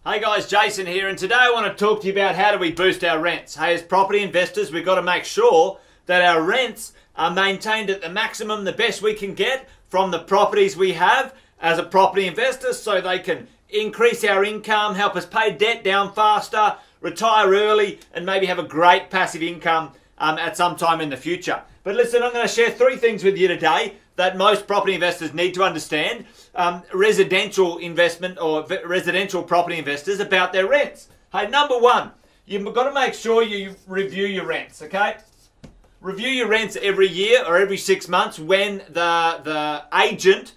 Hey guys, Jason here, and today I want to talk to you about how do we boost our rents. Hey, as property investors, we've got to make sure that our rents are maintained at the maximum, the best we can get from the properties we have as a property investor, so they can increase our income, help us pay debt down faster, retire early, and maybe have a great passive income at some time in the future. But listen, I'm going to share 3 things with you today that most property investors need to understand, residential investment or residential property investors, about their rents. Hey, number 1, you've got to make sure you review your rents, okay? Review your rents every year or every 6 months when the agent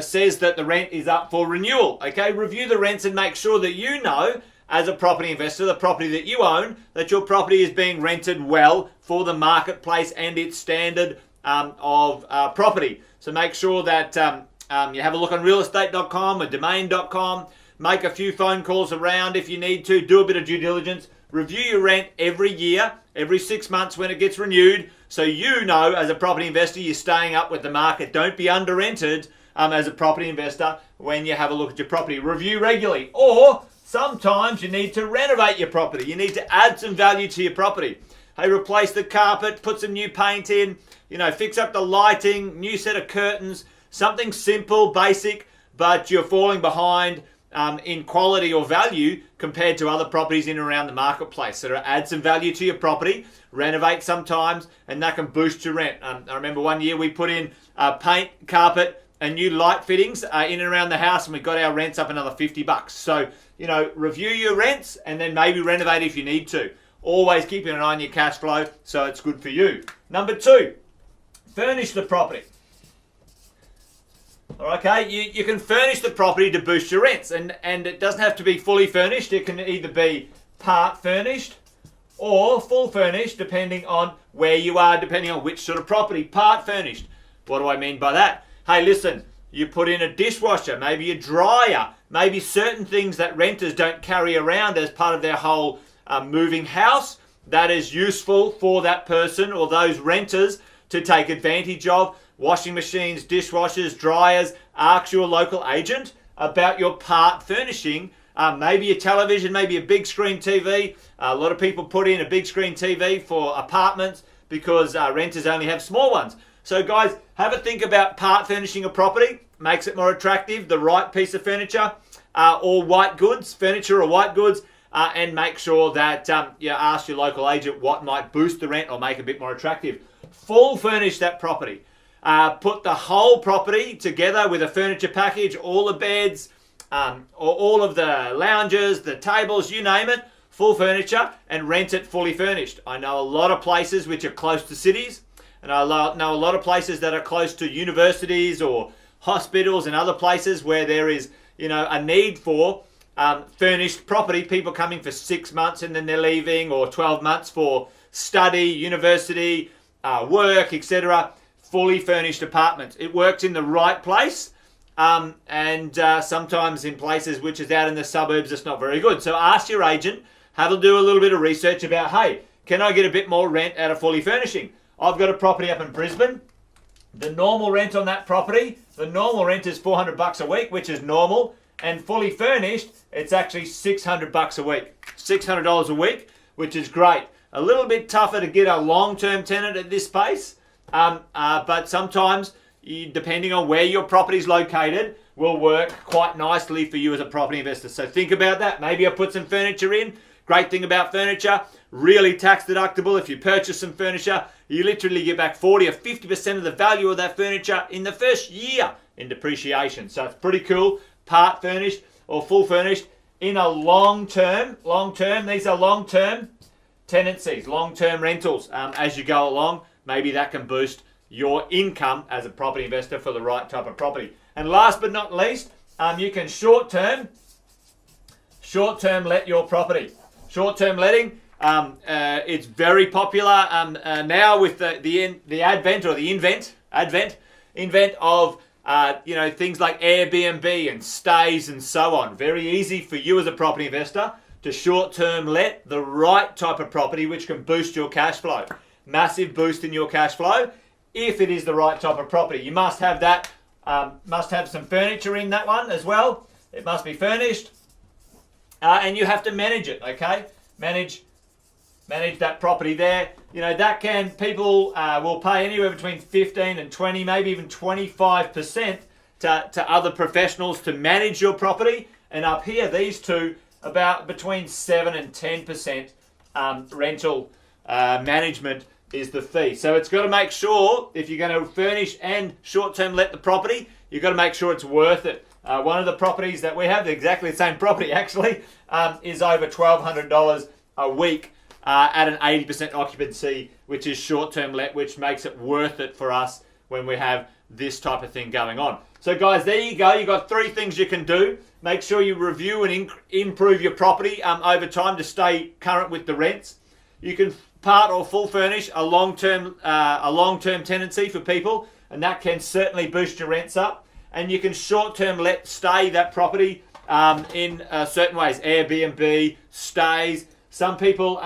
says that the rent is up for renewal, okay? Review the rents and make sure that you know, as a property investor, the property that you own, that your property is being rented well for the marketplace and its standard of property. So make sure that you have a look on realestate.com or domain.com, make a few phone calls around if you need to, do a bit of due diligence, review your rent every year, every 6 months when it gets renewed, so you know as a property investor you're staying up with the market. Don't be under-rented as a property investor when you have a look at your property. Review regularly, or sometimes you need to renovate your property. You need to add some value to your property. Hey, replace the carpet, put some new paint in, fix up the lighting, new set of curtains, something simple, basic, but you're falling behind in quality or value compared to other properties in and around the marketplace. So to add some value to your property, renovate sometimes, and that can boost your rent. I remember one year we put in paint, carpet, and new light fittings in and around the house, and we got our rents up another $50. So, review your rents and then maybe renovate if you need to. Always keeping an eye on your cash flow so it's good for you. Number 2, furnish the property. Okay, you can furnish the property to boost your rents, and it doesn't have to be fully furnished. It can either be part furnished or full furnished, depending on where you are, depending on which sort of property. Part furnished. What do I mean by that? Hey, listen, you put in a dishwasher, maybe a dryer, maybe certain things that renters don't carry around as part of their whole moving house, that is useful for that person or those renters to take advantage of. Washing machines, dishwashers, dryers. Ask your local agent about your part furnishing. Maybe a television, maybe a big screen TV. A lot of people put in a big screen TV for apartments because renters only have small ones. So guys, have a think about part furnishing a property. Makes it more attractive, the right piece of furniture or white goods, furniture or white goods, and make sure that you ask your local agent what might boost the rent or make it a bit more attractive. Full furnish that property. Put the whole property together with a furniture package, all the beds, or all of the lounges, the tables, you name it, full furniture, and rent it fully furnished. I know a lot of places which are close to cities, and I know a lot of places that are close to universities or hospitals and other places where there is, a need for furnished property. People coming for 6 months and then they're leaving, or 12 months for study, university, work, etc. Fully furnished apartments. It works in the right place, and sometimes in places which is out in the suburbs, it's not very good. So ask your agent, do a little bit of research about, hey, can I get a bit more rent out of fully furnishing? I've got a property up in Brisbane. The normal rent on that property, the normal rent is $400 a week, which is normal, and fully furnished, it's actually $600 a week. $600 a week, which is great. A little bit tougher to get a long-term tenant at this space, but sometimes, depending on where your property is located, will work quite nicely for you as a property investor. So think about that. Maybe I'll put some furniture in. Great thing about furniture, really tax deductible. If you purchase some furniture, you literally get back 40 or 50% of the value of that furniture in the first year in depreciation. So it's pretty cool. Part furnished or full furnished in a long-term, these are long-term tenancies, long-term rentals. As you go along, maybe that can boost your income as a property investor for the right type of property. And last but not least, you can short-term let your property. Short-term letting, it's very popular now with the advent or the invent of things like Airbnb and stays and so on. Very easy for you as a property investor to short-term let the right type of property, which can boost your cash flow. Massive boost in your cash flow if it is the right type of property. You must have that, must have some furniture in that one as well. It must be furnished. and you have to manage it. Okay, manage that property there. You know, that can, people will pay anywhere between 15 and 20, maybe even 25% to other professionals to manage your property. And up here, these two, about between 7 and 10% rental management is the fee. So it's got to make sure, if you're going to furnish and short-term let the property, you've got to make sure it's worth it. One of the properties that we have, exactly the same property actually, is over $1,200 a week at an 80% occupancy, which is short-term let, which makes it worth it for us when we have this type of thing going on. So guys, there you go. You've got 3 things you can do. Make sure you review and improve your property over time to stay current with the rents. You can part or full furnish a long-term tenancy for people, and that can certainly boost your rents up. And you can short-term let stay that property in certain ways, Airbnb, stays. Some people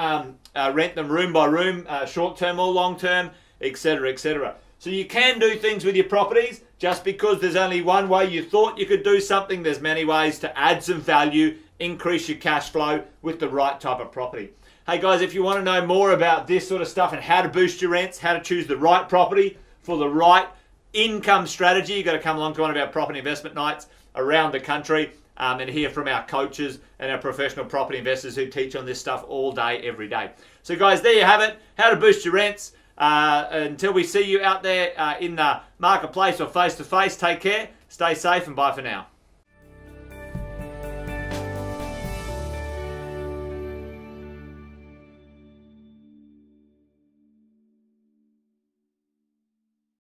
rent them room by room, short-term or long-term, etc., etc. So you can do things with your properties. Just because there's only one way you thought you could do something, there's many ways to add some value, increase your cash flow with the right type of property. Hey guys, if you want to know more about this sort of stuff and how to boost your rents, how to choose the right property for the right income strategy, you've got to come along to one of our property investment nights around the country and hear from our coaches and our professional property investors who teach on this stuff all day, every day. So guys, there you have it, how to boost your rents. Until we see you out there in the marketplace or face-to-face, take care, stay safe, and bye for now.